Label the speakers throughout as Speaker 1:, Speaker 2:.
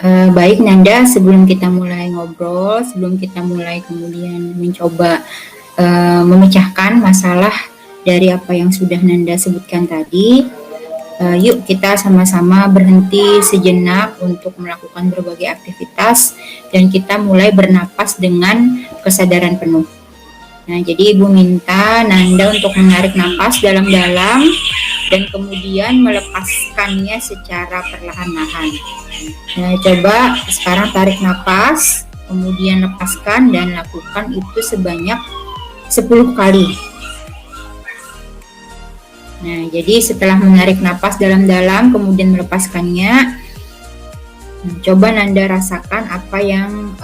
Speaker 1: Baik Nanda, sebelum kita mulai ngobrol, sebelum kita mulai kemudian mencoba memecahkan masalah dari apa yang sudah Nanda sebutkan tadi, yuk kita sama-sama berhenti sejenak untuk melakukan berbagai aktivitas dan kita mulai bernapas dengan kesadaran penuh. Nah, jadi Ibu minta Nanda untuk menarik napas dalam-dalam dan kemudian melepaskannya secara perlahan-lahan. Nah, coba sekarang tarik napas, kemudian lepaskan dan lakukan itu sebanyak 10 kali. Nah, jadi setelah menarik napas dalam-dalam kemudian melepaskannya, coba Nanda rasakan apa yang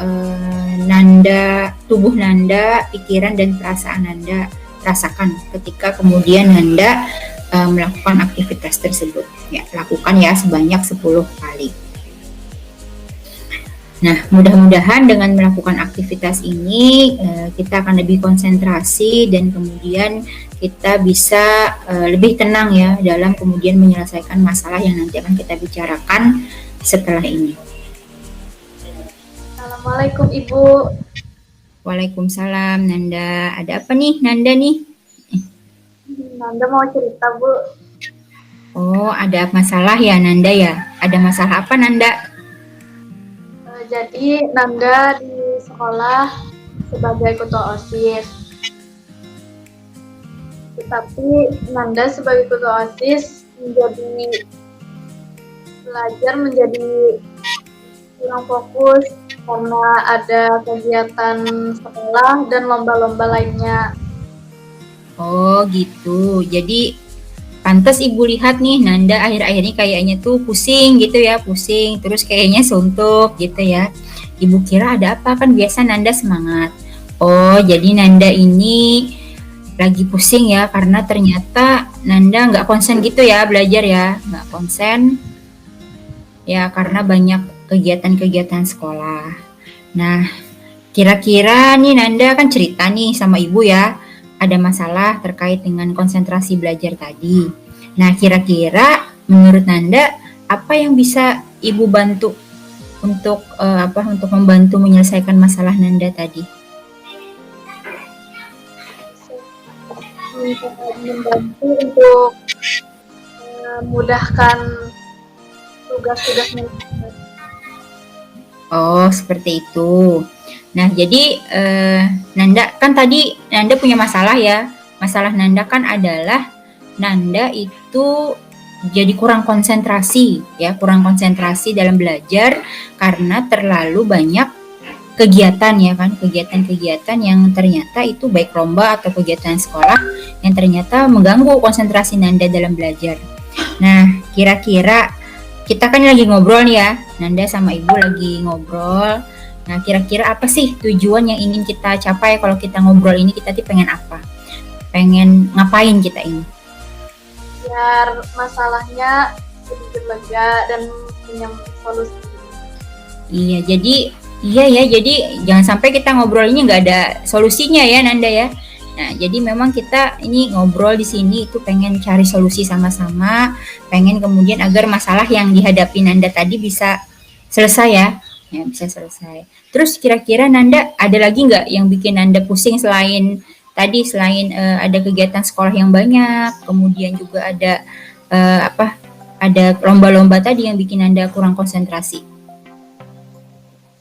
Speaker 1: tubuh Nanda, pikiran dan perasaan Nanda rasakan ketika kemudian Nanda melakukan aktivitas tersebut. Ya, lakukan ya sebanyak 10 kali. Nah, mudah-mudahan dengan melakukan aktivitas ini kita akan lebih konsentrasi dan kemudian kita bisa lebih tenang ya dalam kemudian menyelesaikan masalah yang nanti akan kita bicarakan setelah ini.
Speaker 2: Assalamualaikum Ibu.
Speaker 1: Waalaikumsalam Nanda. Ada apa nih Nanda nih?
Speaker 2: Nanda mau cerita Bu.
Speaker 1: Oh, ada masalah ya Nanda ya? Ada masalah apa Nanda?
Speaker 2: Jadi Nanda di sekolah sebagai ketua OSIS. Tetapi Nanda sebagai ketua OSIS menjadi kurang fokus karena ada kegiatan sekolah dan lomba-lomba lainnya.
Speaker 1: Oh gitu. Jadi pantas Ibu lihat nih Nanda akhir-akhir ini kayaknya tuh pusing gitu ya, pusing terus kayaknya suntuk gitu ya. Ibu kira ada apa, kan biasa Nanda semangat. Oh, jadi Nanda ini lagi pusing ya karena ternyata Nanda nggak konsen gitu ya belajar ya, nggak konsen ya karena banyak kegiatan-kegiatan sekolah. Nah, kira-kira nih Nanda kan cerita nih sama Ibu ya, ada masalah terkait dengan konsentrasi belajar tadi. Nah, kira-kira menurut Nanda apa yang bisa Ibu bantu untuk untuk membantu menyelesaikan masalah Nanda tadi?
Speaker 2: Membantu untuk memudahkan tugas-tugas Nanda.
Speaker 1: Oh, seperti itu. Nah, jadi Nanda kan tadi Nanda punya masalah ya. Masalah Nanda kan adalah Nanda itu jadi kurang konsentrasi ya, kurang konsentrasi dalam belajar karena terlalu banyak kegiatan ya kan, kegiatan-kegiatan yang ternyata itu baik lomba atau kegiatan sekolah yang ternyata mengganggu konsentrasi Nanda dalam belajar. Nah, kira-kira kita kan lagi ngobrol nih ya, Nanda sama Ibu lagi ngobrol. Nah, kira-kira apa sih tujuan yang ingin kita capai kalau kita ngobrol ini, kita tuh pengen apa? Pengen ngapain kita ini?
Speaker 2: Biar masalahnya sedikit lega dan punya solusi.
Speaker 1: Iya, jadi jangan sampai kita ngobrol ini nggak ada solusinya ya Nanda ya. Nah, jadi memang kita ini ngobrol di sini itu pengen cari solusi sama-sama, pengen kemudian agar masalah yang dihadapi Nanda tadi bisa selesai ya bisa selesai. Terus kira-kira Nanda ada lagi nggak yang bikin Nanda pusing selain tadi, selain ada kegiatan sekolah yang banyak, kemudian juga ada ada lomba-lomba tadi yang bikin Nanda kurang konsentrasi?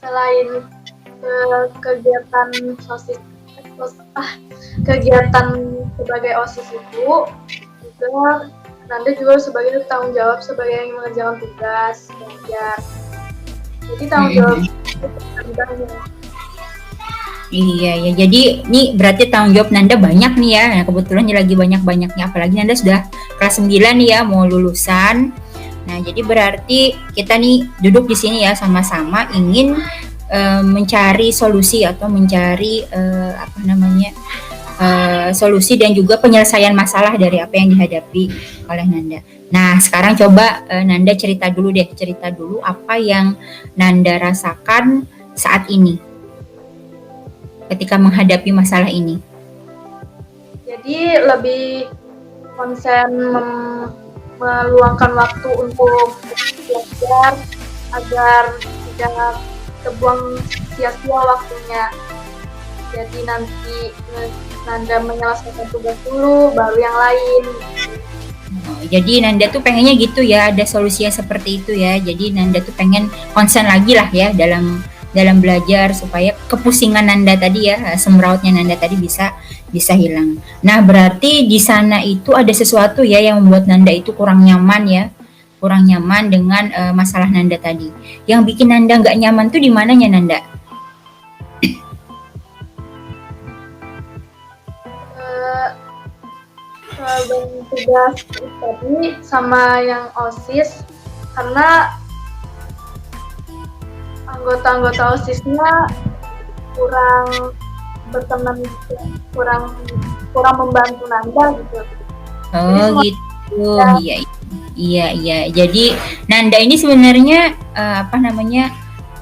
Speaker 2: Selain kegiatan kegiatan sebagai OSIS itu juga Nanda juga sebagai tanggung jawab sebagai yang mengerjakan tugas belajar. Jadi tanggung jawab
Speaker 1: Iya ya, jadi ini berarti tanggung jawab Nanda banyak nih ya. Nah, kebetulan ini lagi banyak-banyaknya, apalagi Nanda sudah kelas 9 nih ya, mau lulusan. Nah, jadi berarti kita nih duduk di sini ya sama-sama ingin mencari solusi atau mencari solusi dan juga penyelesaian masalah dari apa yang dihadapi oleh Nanda. Nah, sekarang coba Nanda cerita dulu apa yang Nanda rasakan saat ini ketika menghadapi masalah ini.
Speaker 2: Jadi lebih konsen meluangkan waktu untuk belajar agar tidak terbuang sia-sia waktunya. Jadi nanti Nanda menyelesaikan tugas dulu, baru yang lain.
Speaker 1: Jadi Nanda tuh pengennya gitu ya, ada solusinya seperti itu ya. Jadi Nanda tuh pengen konsen lagi lah ya dalam belajar supaya kepusingan Nanda tadi ya, semrautnya Nanda tadi bisa hilang. Nah, berarti di sana itu ada sesuatu ya yang membuat Nanda itu kurang nyaman ya. Kurang nyaman dengan masalah Nanda tadi. Yang bikin Nanda nggak nyaman tuh di mananya Nanda?
Speaker 2: Dan tugas tadi sama yang OSIS, karena anggota-anggota OSISnya kurang berkenan, kurang membantu Nanda gitu.
Speaker 1: Oh gitu, iya. Jadi Nanda ini sebenarnya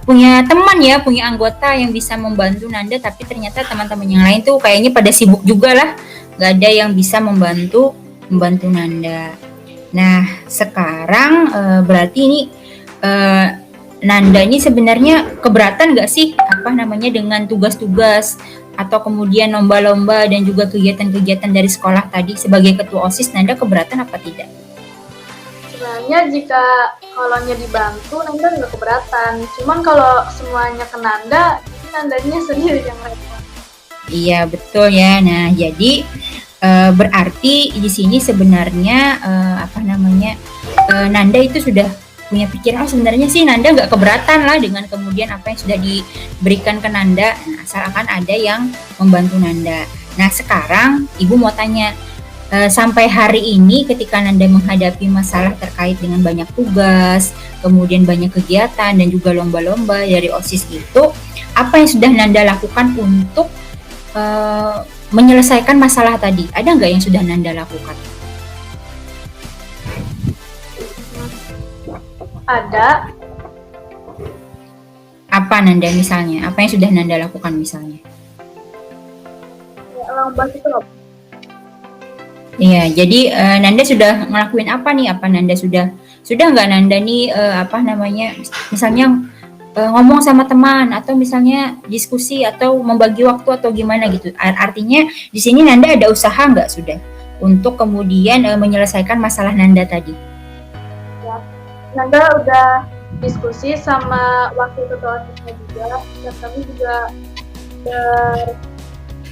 Speaker 1: punya teman ya, punya anggota yang bisa membantu Nanda, tapi ternyata teman-teman yang lain tuh kayaknya pada sibuk juga lah, nggak ada yang bisa membantu Nanda. Nah sekarang berarti ini Nanda ini sebenarnya keberatan nggak sih dengan tugas-tugas atau kemudian lomba-lomba dan juga kegiatan-kegiatan dari sekolah tadi sebagai ketua OSIS? Nanda keberatan apa tidak?
Speaker 2: Sebenarnya jika kalaunya dibantu, Nanda nggak keberatan. Cuman kalau semuanya ke Nanda, Nandanya sendiri yang repot.
Speaker 1: Iya betul ya. Nah jadi berarti di sini sebenarnya Nanda itu sudah punya pikiran sebenarnya sih Nanda nggak keberatan lah dengan kemudian apa yang sudah diberikan ke Nanda, asalkan ada yang membantu Nanda. Nah sekarang Ibu mau tanya, sampai hari ini ketika Nanda menghadapi masalah terkait dengan banyak tugas, kemudian banyak kegiatan dan juga lomba-lomba dari OSIS itu, apa yang sudah Nanda lakukan untuk menyelesaikan masalah tadi? Ada nggak yang sudah Nanda lakukan?
Speaker 2: Ada.
Speaker 1: Apa Nanda misalnya? Apa yang sudah Nanda lakukan misalnya?
Speaker 2: Lomba itu loh.
Speaker 1: Iya, jadi Nanda sudah ngelakuin apa nih? Apa Nanda sudah nggak Nanda nih misalnya ngomong sama teman atau misalnya diskusi atau membagi waktu atau gimana gitu? Artinya di sini Nanda ada usaha nggak sudah untuk kemudian menyelesaikan masalah Nanda tadi?
Speaker 2: Ya, Nanda udah diskusi sama wakil ketua OSISnya juga, dan kami juga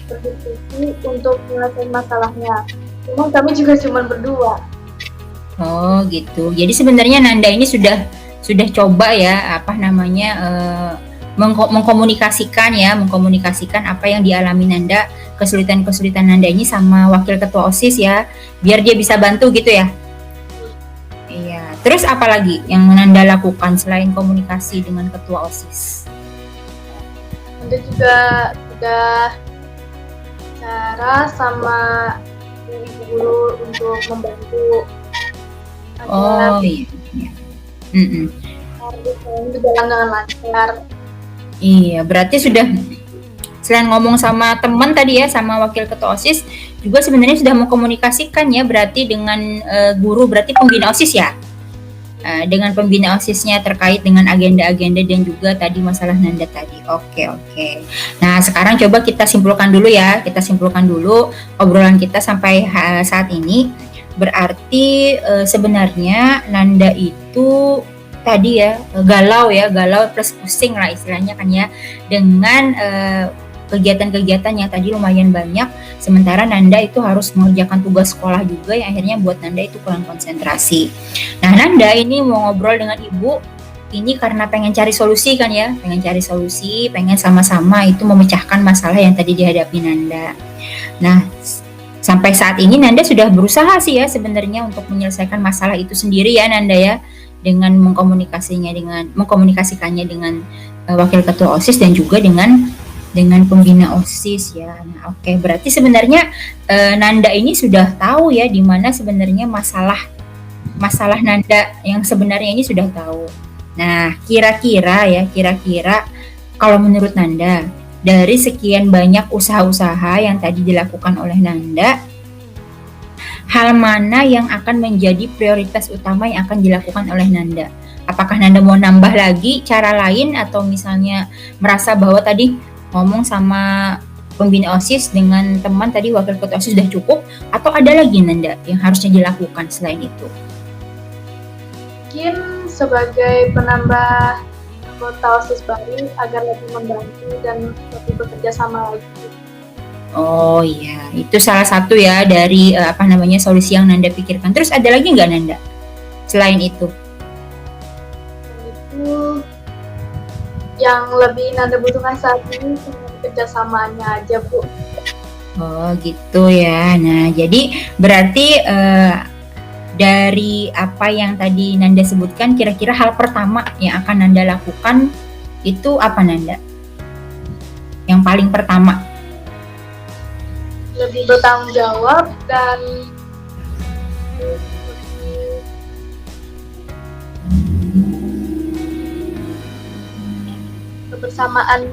Speaker 2: berdiskusi untuk menyelesaikan masalahnya. Cuma kami juga cuma berdua.
Speaker 1: Oh gitu. Jadi sebenarnya Nanda ini sudah coba ya mengkomunikasikan apa yang dialami Nanda, kesulitan Nanda ini sama wakil ketua OSIS ya, biar dia bisa bantu gitu ya. Iya. Terus apa lagi yang Nanda lakukan selain komunikasi dengan ketua OSIS?
Speaker 2: Nanda juga sudah bicara sama ibu guru untuk membantu agar berjalan dengan lancar.
Speaker 1: Iya, berarti sudah selain ngomong sama teman tadi ya, sama wakil ketua OSIS, juga sebenarnya sudah mengkomunikasikan ya, berarti dengan guru, berarti pembina OSIS ya, dengan pembina OSISnya terkait dengan agenda-agenda dan juga tadi masalah Nanda tadi. Oke. Nah sekarang coba kita simpulkan dulu obrolan kita sampai saat ini. Berarti sebenarnya Nanda itu tadi ya galau plus pusing lah istilahnya kan ya, dengan kegiatan-kegiatan yang tadi lumayan banyak, sementara Nanda itu harus mengerjakan tugas sekolah juga yang akhirnya buat Nanda itu kurang konsentrasi. Nah Nanda ini mau ngobrol dengan Ibu ini karena pengen cari solusi kan ya, pengen sama-sama itu memecahkan masalah yang tadi dihadapi Nanda. Nah sampai saat ini Nanda sudah berusaha sih ya sebenarnya untuk menyelesaikan masalah itu sendiri ya Nanda ya, dengan mengkomunikasikannya dengan wakil ketua OSIS dan juga dengan pembina OSIS ya. Nah, oke, berarti sebenarnya Nanda ini sudah tahu ya di mana sebenarnya masalah Nanda yang sebenarnya ini sudah tahu. Nah, kira-kira kalau menurut Nanda dari sekian banyak usaha-usaha yang tadi dilakukan oleh Nanda, hal mana yang akan menjadi prioritas utama yang akan dilakukan oleh Nanda? Apakah Nanda mau nambah lagi cara lain atau misalnya merasa bahwa tadi ngomong sama pembina OSIS dengan teman tadi wakil ketua OSIS sudah cukup atau ada lagi Nanda yang harusnya dilakukan selain itu?
Speaker 2: Mungkin sebagai penambah anggota OSIS baru agar lebih membantu dan lebih bekerja sama lagi.
Speaker 1: Oh iya, itu salah satu ya dari solusi yang Nanda pikirkan. Terus ada lagi nggak Nanda selain itu?
Speaker 2: Itu yang lebih Nanda butuhkan saat ini cuma kerjasamanya aja, Bu.
Speaker 1: Oh gitu ya. Nah jadi berarti dari apa yang tadi Nanda sebutkan, kira-kira hal pertama yang akan Nanda lakukan itu apa Nanda? Yang paling pertama?
Speaker 2: Lebih bertanggung jawab dan kebersamaan.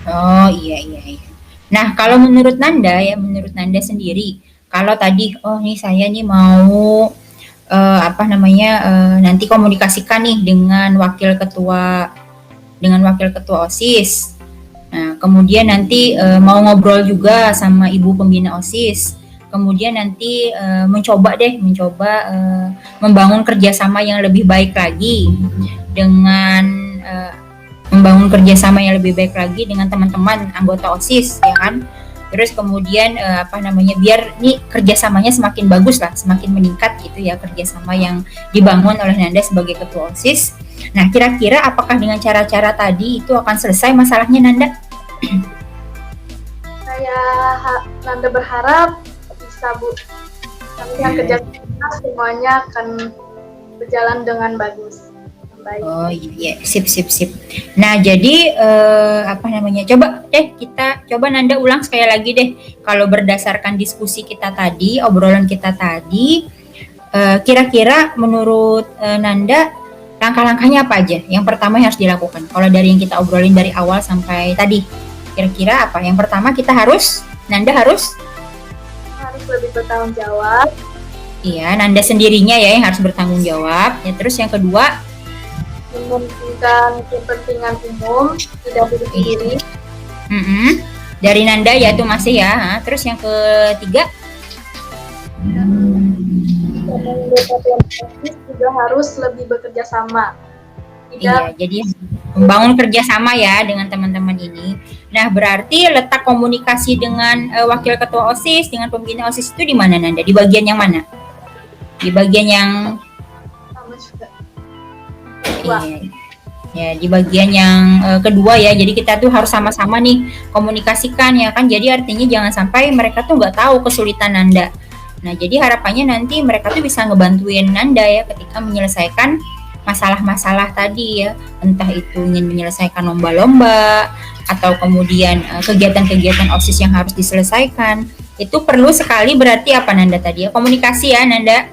Speaker 1: Oh iya. Nah kalau menurut Nanda menurut Nanda sendiri, kalau tadi nih saya nih mau nanti komunikasikan nih dengan wakil ketua OSIS. Nah, kemudian nanti mau ngobrol juga sama ibu pembina OSIS. Kemudian nanti mencoba membangun kerjasama yang lebih baik lagi dengan dengan teman-teman anggota OSIS, ya kan? Terus kemudian biar nih kerjasamanya semakin bagus lah, semakin meningkat gitu ya kerjasama yang dibangun oleh Nanda sebagai ketua OSIS. Nah, kira-kira apakah dengan cara-cara tadi itu akan selesai masalahnya Nanda?
Speaker 2: Nanda berharap bisa, Bu. Kami akan kerja semuanya akan berjalan dengan bagus. Baik.
Speaker 1: Oh iya, sip. Nah jadi coba Nanda ulang sekali lagi deh. Kalau berdasarkan diskusi kita tadi, obrolan kita tadi, kira-kira menurut Nanda langkah-langkahnya apa aja? Yang pertama yang harus dilakukan. Kalau dari yang kita obrolin dari awal sampai tadi, kira-kira apa? Yang pertama Nanda harus
Speaker 2: lebih bertanggung jawab.
Speaker 1: Iya, Nanda sendirinya ya yang harus bertanggung jawab. Ya, terus yang kedua
Speaker 2: mementingkan kepentingan umum, tidak diri sendiri.
Speaker 1: Dari Nanda ya itu masih ya. Terus yang ketiga
Speaker 2: juga harus lebih bekerja sama.
Speaker 1: Iya, jadi membangun kerjasama ya dengan teman-teman ini. Nah, berarti letak komunikasi dengan wakil ketua OSIS, dengan pembina OSIS itu di mana Nanda? Di bagian yang mana? Di bagian yang
Speaker 2: sama juga.
Speaker 1: Iya. Ya, di bagian yang kedua ya. Jadi kita tuh harus sama-sama nih komunikasikan ya kan. Jadi artinya jangan sampai mereka tuh nggak tahu kesulitan Nanda. Nah, jadi harapannya nanti mereka tuh bisa ngebantuin Nanda ya ketika menyelesaikan masalah-masalah tadi ya. Entah itu ingin menyelesaikan lomba-lomba atau kemudian kegiatan-kegiatan OSIS yang harus diselesaikan. Itu perlu sekali berarti apa Nanda tadi ya? Komunikasi ya Nanda.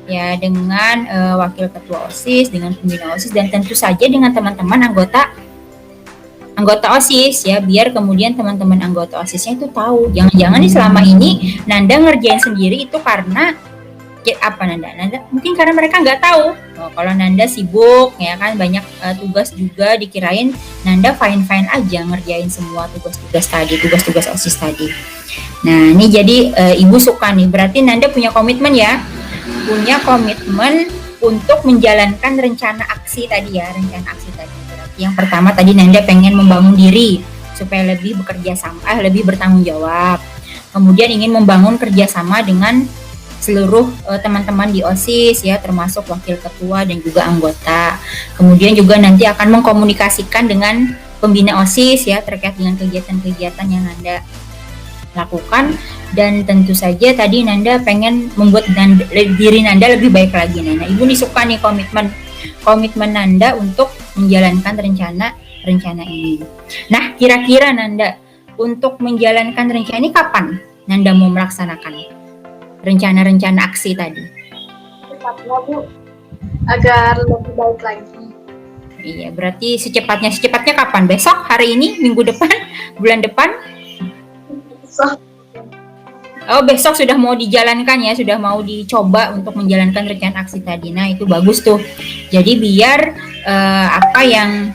Speaker 1: Ya dengan wakil ketua OSIS, dengan pembina OSIS dan tentu saja dengan teman-teman anggota OSIS ya, biar kemudian teman-teman anggota OSISnya itu tahu. Jangan-jangan nih selama ini Nanda ngerjain sendiri itu karena Nanda mungkin karena mereka nggak tahu kalau Nanda sibuk ya kan, banyak tugas juga, dikirain Nanda fine aja ngerjain semua tugas-tugas OSIS tadi. Nah ini jadi ibu suka nih, berarti Nanda punya komitmen untuk menjalankan rencana aksi tadi. Berarti yang pertama tadi Nanda pengen membangun diri supaya lebih bekerja sama, lebih bertanggung jawab. Kemudian ingin membangun kerjasama dengan seluruh teman-teman di OSIS ya, termasuk wakil ketua dan juga anggota. Kemudian juga nanti akan mengkomunikasikan dengan pembina OSIS ya terkait dengan kegiatan-kegiatan yang Nanda lakukan, dan tentu saja tadi Nanda pengen membuat diri Nanda lebih baik lagi. Nah, ibu nih suka nih komitmen Nanda untuk menjalankan rencana ini. Nah, kira-kira Nanda untuk menjalankan rencana ini kapan Nanda mau melaksanakan rencana aksi tadi?
Speaker 2: Cepatnya Bu, agar lebih baik lagi.
Speaker 1: Iya, berarti secepatnya kapan? Besok, hari ini, minggu depan, bulan depan? Besok sudah mau dijalankan ya, sudah mau dicoba untuk menjalankan rencana aksi tadi. Nah itu bagus tuh. Jadi biar apa yang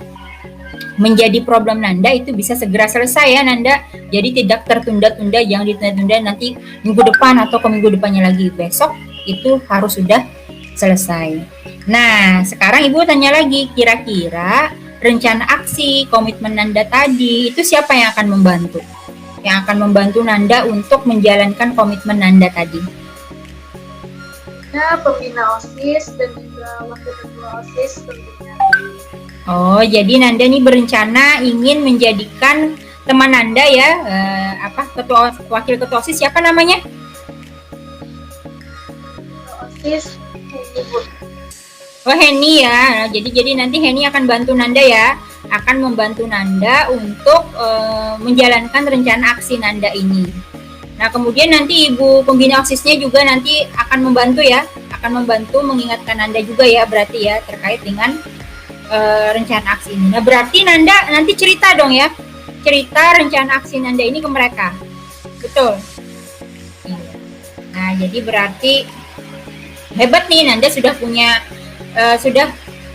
Speaker 1: menjadi problem Nanda itu bisa segera selesai ya Nanda. Jadi tidak tertunda-tunda, jangan ditunda-tunda nanti minggu depan atau ke minggu depannya lagi. Besok itu harus sudah selesai. Nah, sekarang Ibu tanya lagi, kira-kira rencana aksi komitmen Nanda tadi itu siapa yang akan membantu? Yang akan membantu Nanda untuk menjalankan komitmen Nanda tadi?
Speaker 2: Nah, pembina OSIS dan juga wakil ketua OSIS tentunya.
Speaker 1: Oh, jadi Nanda nih berencana ingin menjadikan teman Nanda ya, wakil ketua OSIS siapa namanya?
Speaker 2: OSIS, Bu.
Speaker 1: Oh, Heni ya. Jadi nanti Heni akan bantu Nanda ya, akan membantu Nanda untuk menjalankan rencana aksi Nanda ini. Nah, kemudian nanti Ibu pembina OSISnya juga nanti akan membantu ya, akan membantu mengingatkan Nanda juga ya, berarti ya terkait dengan rencana aksi ini. Nah, berarti Nanda nanti cerita dong ya, cerita rencana aksi Nanda ini ke mereka. Betul? Nah, jadi berarti hebat nih, Nanda sudah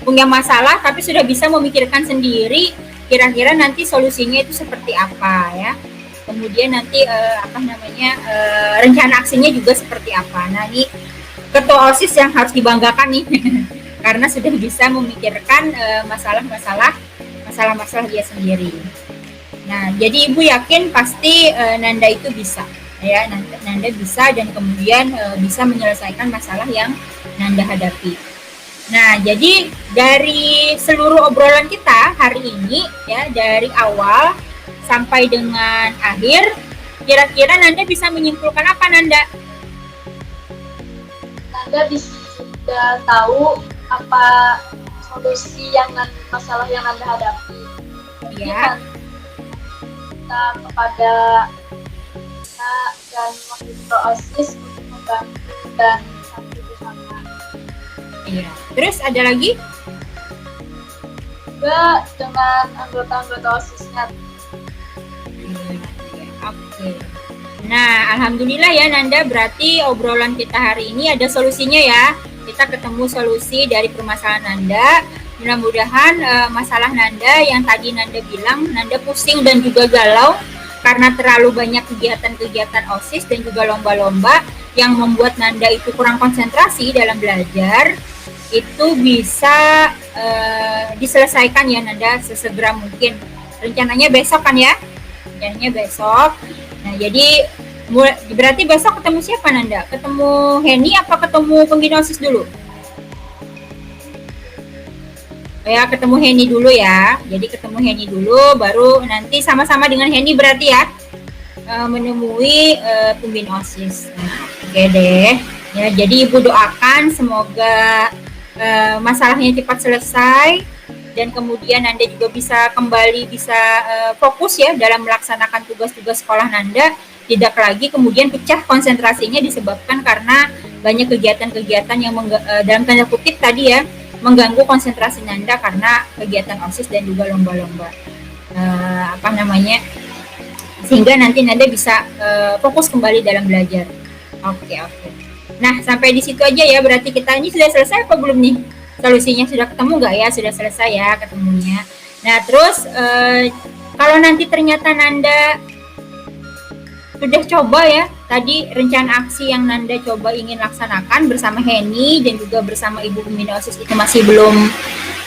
Speaker 1: punya masalah tapi sudah bisa memikirkan sendiri kira-kira nanti solusinya itu seperti apa ya. Kemudian nanti rencana aksinya juga seperti apa. Nah, ini ketua OSIS yang harus dibanggakan nih karena sudah bisa memikirkan masalah-masalah dia sendiri. Nah, jadi Ibu yakin pasti Nanda itu bisa ya, Nanda bisa dan kemudian bisa menyelesaikan masalah yang Nanda hadapi. Nah, jadi dari seluruh obrolan kita hari ini ya, dari awal sampai dengan akhir, kira-kira Nanda bisa menyimpulkan apa, Nanda?
Speaker 2: Nanda bisa tahu apa solusi masalah yang Nanda hadapi.
Speaker 1: Ya.
Speaker 2: Kita kepada kita dan wakil ketua OSIS untuk membantu dan satu bersama.
Speaker 1: Iya. Terus ada lagi?
Speaker 2: Juga dengan anggota-anggota OSISnya.
Speaker 1: Oke. Nah, alhamdulillah ya Nanda, berarti obrolan kita hari ini ada solusinya ya. Kita ketemu solusi dari permasalahan Nanda. Mudah-mudahan masalah Nanda yang tadi Nanda bilang, Nanda pusing dan juga galau karena terlalu banyak kegiatan-kegiatan OSIS dan juga lomba-lomba yang membuat Nanda itu kurang konsentrasi dalam belajar, itu bisa diselesaikan ya Nanda sesegera mungkin. Rencananya besok kan ya? Rencananya besok. Nah, jadi berarti besok ketemu siapa Nanda? Ketemu Heni apa ketemu pembina OSIS dulu? Ya, ketemu Heni dulu ya. Jadi ketemu Heni dulu, baru nanti sama-sama dengan Heni berarti ya menemui pembina OSIS. Nah, oke deh. Ya, jadi Ibu doakan semoga masalahnya cepat selesai dan kemudian Nanda juga bisa kembali fokus ya dalam melaksanakan tugas-tugas sekolah Nanda, tidak lagi kemudian pecah konsentrasinya disebabkan karena banyak kegiatan-kegiatan yang dalam tanda kutip tadi ya mengganggu konsentrasi Nanda karena kegiatan OSIS dan juga lomba-lomba sehingga nanti Nanda bisa fokus kembali dalam belajar. Oke. Nah, sampai di situ aja ya, berarti kita ini sudah selesai apa belum nih? Solusinya sudah ketemu nggak ya? Sudah selesai ya ketemunya. Nah, terus kalau nanti ternyata Nanda sudah coba ya, tadi rencana aksi yang Nanda coba ingin laksanakan bersama Heni dan juga bersama Ibu pembina OSIS itu masih belum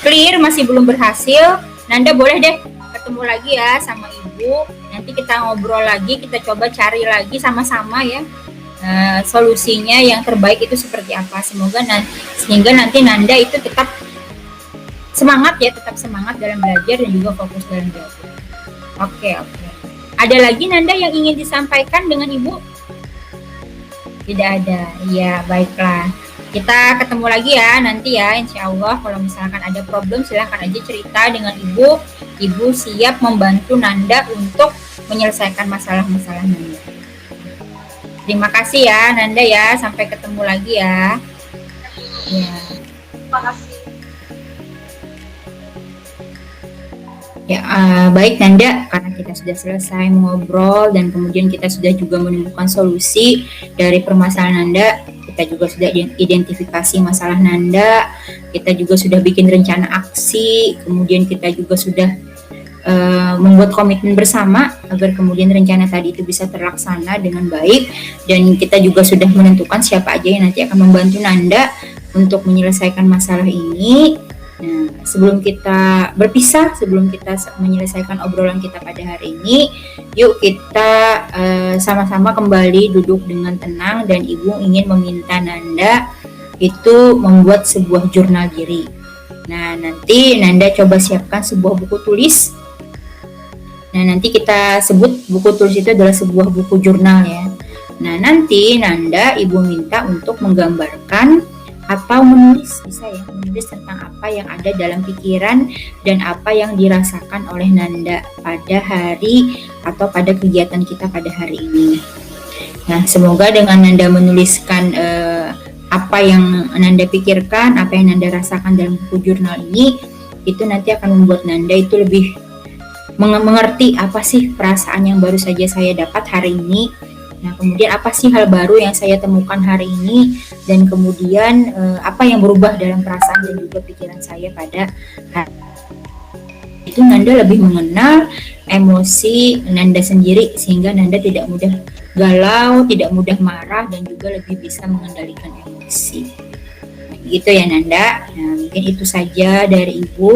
Speaker 1: clear, masih belum berhasil, Nanda boleh deh ketemu lagi ya sama Ibu. Nanti kita ngobrol lagi, kita coba cari lagi sama-sama ya solusinya yang terbaik itu seperti apa. Sehingga nanti Nanda itu tetap semangat dalam belajar dan juga fokus dalam belajar. Oke. Ada lagi Nanda yang ingin disampaikan dengan Ibu? Tidak ada. Ya, baiklah. Kita ketemu lagi ya nanti ya, insya Allah. Kalau misalkan ada problem silahkan aja cerita dengan Ibu. Ibu siap membantu Nanda untuk menyelesaikan masalah-masalah Nanda. Terima kasih ya Nanda ya, sampai ketemu lagi ya. Ya.
Speaker 2: Terima kasih.
Speaker 1: Ya, baik Nanda, karena kita sudah selesai ngobrol dan kemudian kita sudah juga menemukan solusi dari permasalahan Nanda, kita juga sudah identifikasi masalah Nanda, kita juga sudah bikin rencana aksi, kemudian kita juga sudah membuat komitmen bersama agar kemudian rencana tadi itu bisa terlaksana dengan baik, dan kita juga sudah menentukan siapa aja yang nanti akan membantu Nanda untuk menyelesaikan masalah ini. Nah, sebelum kita berpisah, sebelum kita menyelesaikan obrolan kita pada hari ini, yuk kita sama-sama kembali duduk dengan tenang, dan Ibu ingin meminta Nanda itu membuat sebuah jurnal diri. Nah, nanti Nanda coba siapkan sebuah buku tulis. Nah, nanti kita sebut buku tulis itu adalah sebuah buku jurnal ya. Nah, nanti Nanda Ibu minta untuk menggambarkan atau menulis, bisa ya, menulis tentang apa yang ada dalam pikiran dan apa yang dirasakan oleh Nanda pada hari atau pada kegiatan kita pada hari ini. Nah, semoga dengan Nanda menuliskan apa yang Nanda pikirkan, apa yang Nanda rasakan dalam buku jurnal ini, itu nanti akan membuat Nanda itu lebih mengerti apa sih perasaan yang baru saja saya dapat hari ini. Nah, kemudian apa sih hal baru yang saya temukan hari ini, dan kemudian apa yang berubah dalam perasaan dan juga pikiran saya pada hari itu. Nanda lebih mengenal emosi Nanda sendiri, sehingga Nanda tidak mudah galau, tidak mudah marah, dan juga lebih bisa mengendalikan emosi. Nah, gitu ya Nanda. Nah, mungkin itu saja dari Ibu.